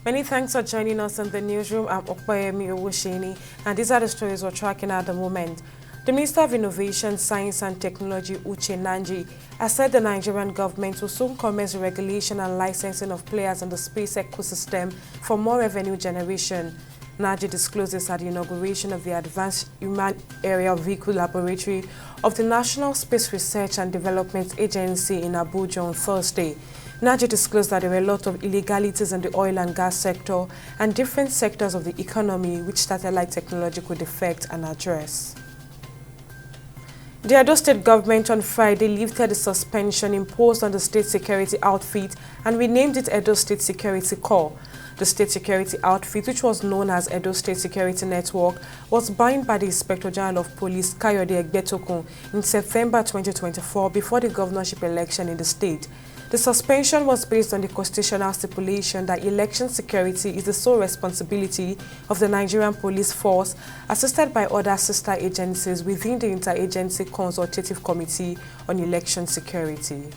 Many thanks for joining us in the newsroom. I'm Okpayemi Owusheni, and these are the stories we're tracking at the moment. The Minister of Innovation, Science and Technology, Uche Nnaji, has said the Nigerian government will soon commence the regulation and licensing of players in the space ecosystem for more revenue generation. Nnaji disclosed this at the inauguration of the Advanced Human Aerial Vehicle Laboratory of the National Space Research and Development Agency in Abuja on Thursday. Nnaji disclosed that there were a lot of illegalities in the oil and gas sector and different sectors of the economy which satellite technology could affect and address. The Edo State government on Friday lifted the suspension imposed on the state security outfit and renamed it Edo State Security Corps. The state security outfit, which was known as Edo State Security Network, was banned by the Inspector General of Police, Kayode Egbetokun, in September 2024 before the governorship election in the state. The suspension was based on the constitutional stipulation that election security is the sole responsibility of the Nigerian Police Force, assisted by other sister agencies within the Interagency Consultative Committee on Election Security.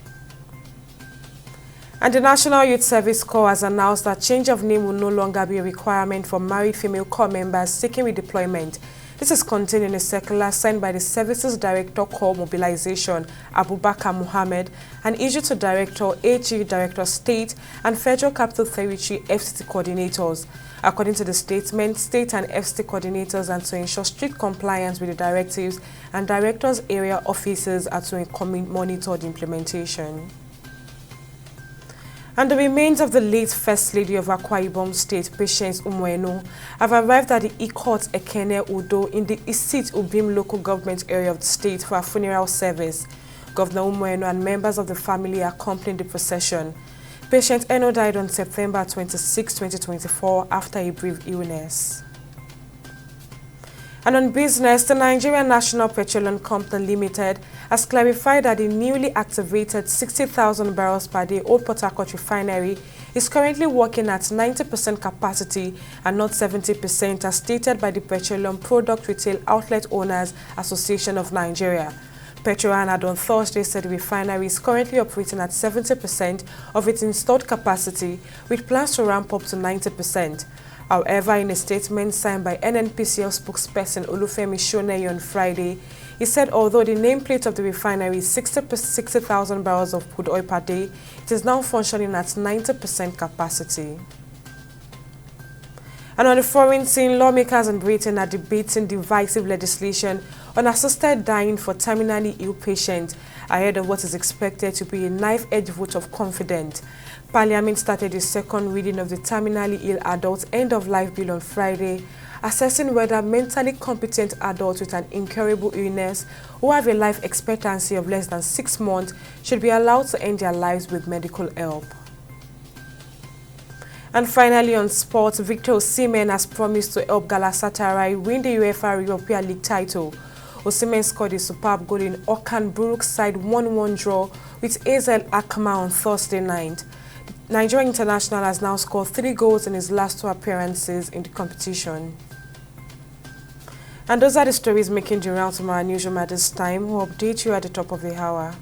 And the National Youth Service Corps has announced that change of name will no longer be a requirement for married female corps members seeking redeployment. This is contained in a circular signed by the Services Director Corps Mobilization, Abubakar Mohammed, and issued to Director AG, Director State, and Federal Capital Territory FCT coordinators. According to the statement, state and FCT coordinators are to ensure strict compliance with the directives, and directors' area offices are to monitor the implementation. And the remains of the late First Lady of Akwa Ibom State, Patience Umuenu, have arrived at the Ikot Ekene Udo in the Isit Ubim local government area of the state for a funeral service. Governor Umuenu and members of the family accompanied the procession. Patience Eno died on September 26, 2024 after a brief illness. And on business, the Nigerian National Petroleum Company Limited has clarified that the newly activated 60,000 barrels per day Old Port Harcourt refinery is currently working at 90% capacity and not 70% as stated by the Petroleum Product Retail Outlet Owners Association of Nigeria. Petroan on Thursday said the refinery is currently operating at 70% of its installed capacity, with plans to ramp up to 90%. However, in a statement signed by NNPCL spokesperson Olufemi Shoneyi on Friday, he said although the nameplate of the refinery is 60,000 barrels of crude oil per day, it is now functioning at 90% capacity. And on the foreign scene, lawmakers in Britain are debating divisive legislation on assisted dying for terminally ill patients ahead of what is expected to be a knife-edge vote of confidence. Parliament started the second reading of the Terminally Ill Adults End-of-Life Bill on Friday, assessing whether mentally competent adults with an incurable illness who have a life expectancy of less than 6 months should be allowed to end their lives with medical help. And finally on sports, Victor Osimhen has promised to help Galatasaray win the UEFA Europa League title. Osimhen scored a superb goal in Okan Buruk's side 1-1 draw with AZ Alkmaar on Thursday night. The Nigerian international has now scored 3 goals in his last 2 appearances in the competition. And those are the stories making the rounds from our newsroom at this time. We'll update you at the top of the hour.